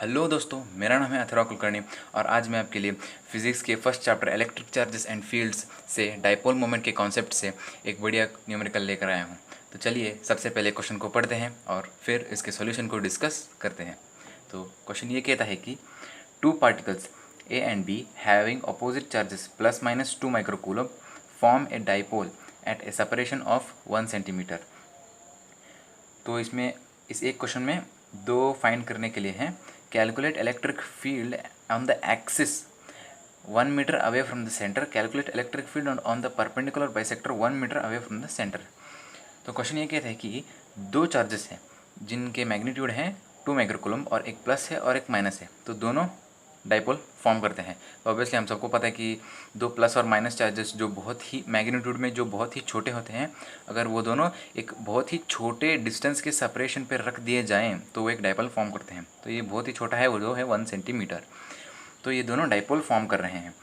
Hello दोस्तों, मेरा नाम है अथर्व कुलकर्णी और आज मैं आपके लिए फिजिक्स के first chapter electric charges and fields से डाइपोल मोमेंट के कॉन्सेप्ट से एक बढ़िया न्यूमेरिकल लेकर आया हूँ। तो चलिए सबसे पहले क्वेश्चन को पढ़ते हैं और फिर इसके सॉल्यूशन को डिस्कस करते हैं। तो क्वेश्चन ये कहता है कि two particles A and be having opposite charges plus minus 2 microcoulomb form a dipole at A separation of 1 centimetre. तो इसमें इस एक क्वेश्चन में दो फाइंड करने के लिए हैं। Calculate electric field on the axis 1 metre away from the centre. Calculate electric field on the perpendicular bisector 1 metre away from the centre. तो क्वेश्चन ये कहता है कि दो चार्जेस हैं जिनके मैग्नीट्यूड हैं 2 माइक्रोकूलम और एक प्लस है और एक माइनस है, तो दोनों डाइपोल फॉर्म करते हैं। तो ऑब्वियसली हम सबको पता है कि दो प्लस और माइनस चार्जेस जो बहुत ही मैग्नीट्यूड में जो बहुत ही छोटे होते हैं, अगर वो दोनों एक बहुत ही छोटे डिस्टेंस के सेपरेशन पर रख दिए जाएं तो वो एक डाइपोल फॉर्म करते हैं। तो ये बहुत ही छोटा है, वो जो है 1 सेंटीमीटर। तो ये दोनों डाइपोल फॉर्म कर रहे हैं।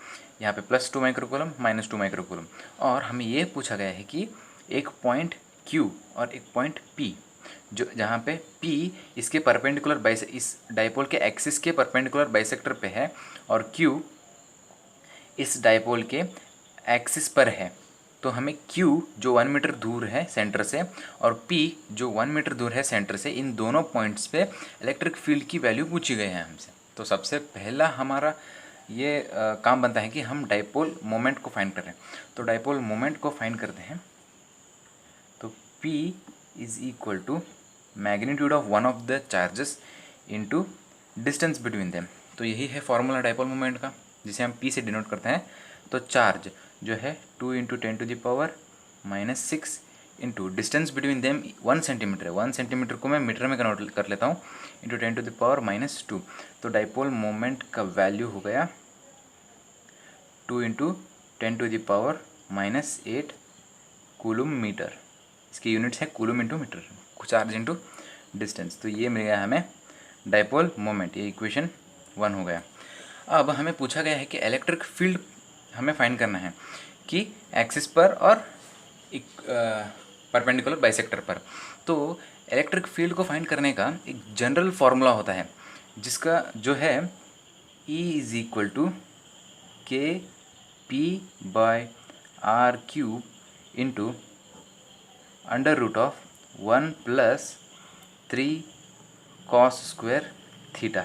यहाँ पे प्लस 2 माइक्रोकूलम माइनस 2 माइक्रोकूलम। और हमें ये पूछा गया है कि एक पॉइंट Q और एक पॉइंट P, जो जहाँ पे P इसके परपेंडिकुलर इस डाइपोल के एक्सिस के परपेंडिकुलर बाइसेक्टर पे है और Q इस डाइपोल के एक्सिस पर है। तो हमें Q जो 1 मीटर दूर है सेंटर से और P जो 1 मीटर दूर है सेंटर से, इन दोनों पॉइंट्स पे इलेक्ट्रिक फील्ड की वैल्यू पूछी गई है हमसे। तो सबसे पहला हमारा ये काम बनता है कि हम डाइपोल मोमेंट को फाइंड करें। तो डाइपोल मोमेंट को फाइंड करते हैं। तो P is equal to magnitude of one of the charges into distance between them. तो यही है फॉर्मूला डाइपोल मोमेंट का, जिसे हम P से डिनोट करते हैं। तो चार्ज जो है 2 into 10⁻⁻⁶ into distance between them 1 centimetre है। 1 सेंटीमीटर को मैं मीटर में कन्वर्ट कर लेता हूँ, इंटू 10⁻⁻²। तो डाइपोल मोमेंट का वैल्यू हो गया 2 इंटू 10⁻⁻8 कूलम मीटर। इसकी यूनिट्स है coulomb into metre, charge into distance. तो ये मिल गया हमें डाइपोल मोमेंट। ये इक्वेशन 1 हो गया। अब हमें पूछा गया है कि इलेक्ट्रिक फील्ड हमें फाइंड करना है कि एक्सिस पर और एक परपेंडिकुलर बाइसेक्टर पर। तो इलेक्ट्रिक फील्ड को फाइंड करने का एक जनरल फार्मूला होता है, जिसका जो है E is equal to KP/R³ into √1 + 3 cos² theta.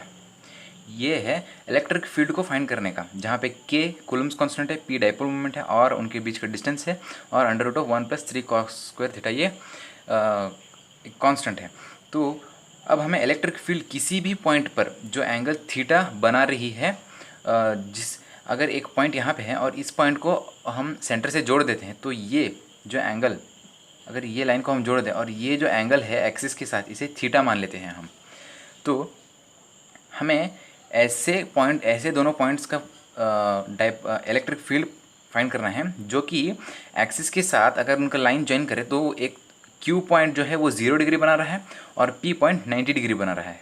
ये है इलेक्ट्रिक फील्ड को फाइंड करने का, जहाँ पे K कूलम्स कांस्टेंट है, P डाइपोल मोमेंट है और उनके बीच का डिस्टेंस है, और √1 + 3 cos² थीटा ये कांस्टेंट है। तो अब हमें इलेक्ट्रिक फील्ड किसी भी पॉइंट पर जो एंगल थीटा बना रही है, अगर एक पॉइंट यहाँ पे है और इस पॉइंट को हम सेंटर से जोड़ देते हैं, तो ये जो एंगल, अगर ये लाइन को हम जोड़ दें और ये जो एंगल है एक्सिस के साथ, इसे थीटा मान लेते हैं हम। तो हमें ऐसे दोनों पॉइंट्स का इलेक्ट्रिक फील्ड फाइंड करना है, जो कि एक्सिस के साथ अगर उनका लाइन ज्वाइन करे तो एक Q पॉइंट जो है वो 0 डिग्री बना रहा है और P पॉइंट 90 डिग्री बना रहा है।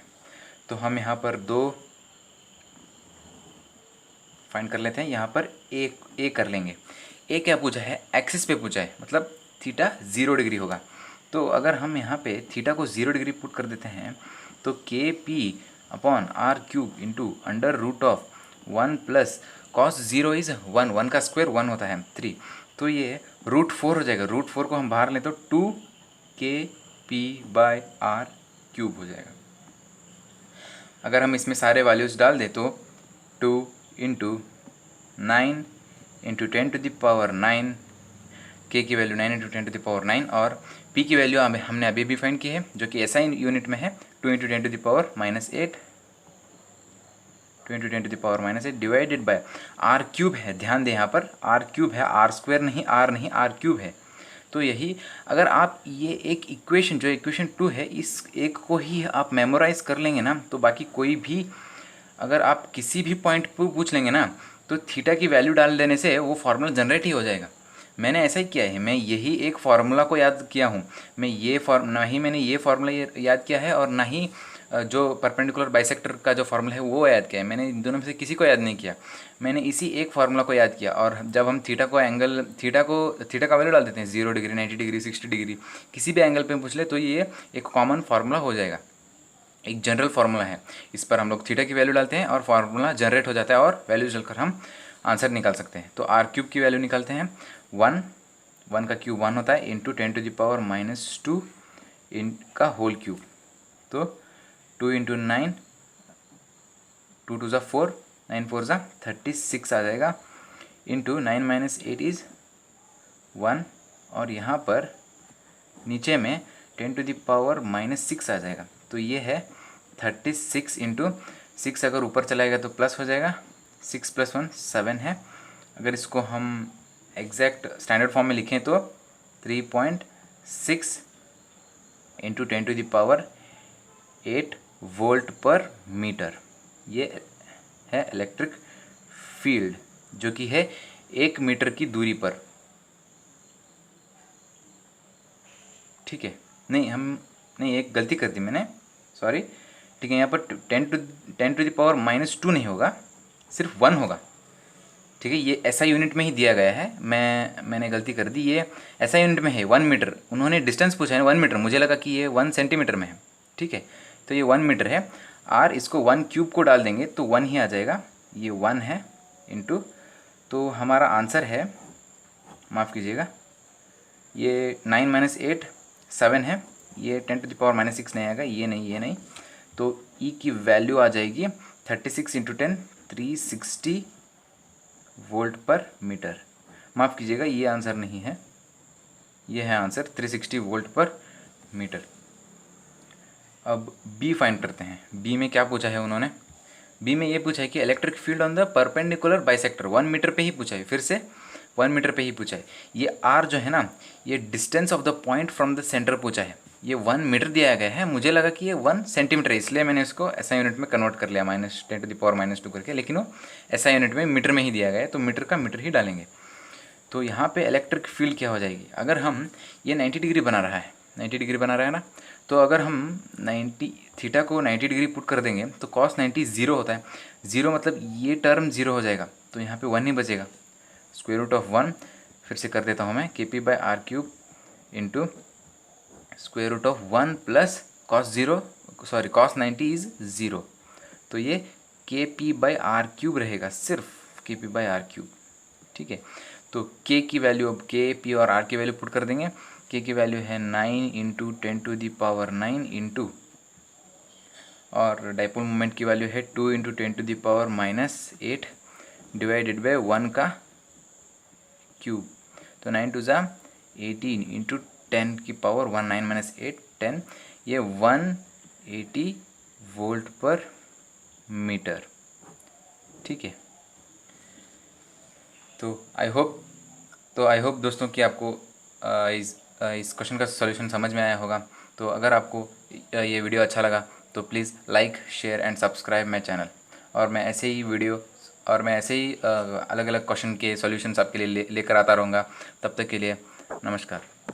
तो हम यहाँ पर दो फाइंड कर लेते हैं। यहाँ पर ए कर लेंगे। ए क्या पूछा है? एक्सिस पे पूछा है, मतलब थीटा 0 डिग्री होगा। तो अगर हम यहाँ पे थीटा को 0 डिग्री पुट कर देते हैं तो KP/R³ इंटू √1 + cos 0 इज़ 1, 1 का स्क्वायर 1 होता है 3, तो ये √4 हो जाएगा। √4 को हम बाहर लें तो 2 KP/R³ हो जाएगा। अगर हम इसमें सारे वैल्यूज़ डाल दें तो 2 इंटू 9 इंटू 10⁻⁹, K की वैल्यू 9 इंटू 10⁻⁹ और P की वैल्यू हमने अभी भी फाइंड की है, जो कि SI यूनिट में है, 2 इंटू 10⁻⁻8 डिवाइडेड बाय R³ है। ध्यान दें यहाँ पर R³ है, R² नहीं, R नहीं, R³ है। तो यही, अगर आप ये एक इक्वेशन जो इक्वेशन 2 है, इस एक को ही आप मेमोराइज़ कर लेंगे ना, तो बाकी कोई भी अगर आप किसी भी पॉइंट पर पूछ लेंगे ना, तो थीटा की वैल्यू डाल देने से वो फार्मूला जनरेट ही हो जाएगा। मैंने ऐसा ही किया है, मैं यही एक फार्मूला को याद किया हूँ। ना ही मैंने ये फार्मूला याद किया है और ना ही जो परपेंडिकुलर बाइसेक्टर का जो फार्मूला है वो याद किया है। मैंने इन दोनों में से किसी को याद नहीं किया, मैंने इसी एक फार्मूला को याद किया। और जब हम थीटा का वैल्यू डाल देते हैं 0 डिग्री, 90 डिग्री, 60 डिग्री, किसी भी एंगल पे पूछ ले तो ये एक कॉमन फार्मूला हो जाएगा। एक जनरल फार्मूला है, इस पर हम लोग थीटा की वैल्यू डालते हैं और फार्मूला जनरेट हो जाता है और वैल्यू चलकर हम आंसर निकाल सकते हैं। तो आर क्यूब की वैल्यू निकालते हैं, 1 का क्यूब 1 होता है इंटू 10⁻⁻² इन का होल क्यूब, तो 2 इंटू 9, 2 2 ज़ा 4, 9 4 ज़ा 36 आ जाएगा, इंटू 9 - 8 इज़ 1, और यहाँ पर नीचे में 10⁻⁻6 आ जाएगा। तो ये है 36 इंटू 6, अगर ऊपर चलाएगा तो प्लस हो जाएगा, 6 + 1 7 है। अगर इसको हम एग्जैक्ट स्टैंडर्ड फॉर्म में लिखें तो 3.6 इंटू 10⁻8 वोल्ट पर मीटर, ये है इलेक्ट्रिक फील्ड, जो कि है 1 मीटर की दूरी पर। ठीक है, नहीं एक गलती कर दी मैंने, सॉरी। ठीक है, यहाँ पर 10⁻⁻² नहीं होगा, सिर्फ 1 होगा। ठीक है, ये ऐसा यूनिट में ही दिया गया है, मैंने गलती कर दी, ये ऐसा यूनिट में है 1 मीटर। उन्होंने डिस्टेंस पूछा है 1 मीटर, मुझे लगा कि ये 1 सेंटीमीटर में है। ठीक है, तो ये 1 मीटर है। आर इसको 1 क्यूब को डाल देंगे तो 1 ही आ जाएगा, ये 1 है इंटू, तो हमारा आंसर है, माफ़ कीजिएगा, ये 9 - 8 7 है, ये 10⁻⁻6 नहीं आएगा, ये नहीं, तो ई की वैल्यू आ जाएगी 36 इंटू 10 360 वोल्ट पर मीटर। माफ़ कीजिएगा, ये आंसर नहीं है, ये है आंसर 360 वोल्ट पर मीटर। अब बी फाइंड करते हैं। बी में क्या पूछा है उन्होंने? बी में ये पूछा है कि electric field on the perpendicular bisector, 1 metre पे ही पूछा है, फिर से 1 मीटर पे ही पूछा है। ये आर जो है ना, ये distance of the point from the centre पूछा है, ये 1 मीटर दिया गया है, मुझे लगा कि ये 1 सेंटीमीटर है, इसलिए मैंने इसको ऐसा यूनिट में कन्वर्ट कर लिया -10⁻⁻² करके, लेकिन वो ऐसा यूनिट में मीटर में ही दिया गया है, तो मीटर का मीटर ही डालेंगे। तो यहाँ पे इलेक्ट्रिक फील्ड क्या हो जाएगी, अगर हम ये 90 डिग्री बना रहा है, 90 डिग्री बना रहा है ना, तो अगर हम 90 थीटा को 90 डिग्री पुट कर देंगे तो cos 90 0 होता है, 0 मतलब ये टर्म 0 हो जाएगा, तो यहाँ पे 1 ही बचेगा, √1, फिर से कर देता हूँ मैं, kp/r³ into √1 plus cos 90 is 0, तो ये kp/r³ रहेगा, सिर्फ kp/r³। ठीक है, तो k की वैल्यू, अब k, p और r की वैल्यू पुट कर देंगे। k की वैल्यू है 9 इंटू 10⁻9 इंटू, और डाइपोल मोमेंट की वैल्यू है 2 इंटू 10⁻⁻8 डिवाइडेड बाय 1 का क्यूब, तो 9 2 ज़ा 18 इंटू 10⁻1 9 - 8 10, ये 180 वोल्ट पर मीटर। ठीक है, तो आई होप दोस्तों कि आपको इस क्वेश्चन का सॉल्यूशन समझ में आया होगा। तो अगर आपको ये वीडियो अच्छा लगा तो please like, share and subscribe my channel, और मैं ऐसे ही अलग अलग क्वेश्चन के सॉल्यूशंस आपके लिए लेकर आता रहूँगा। तब तक के लिए नमस्कार।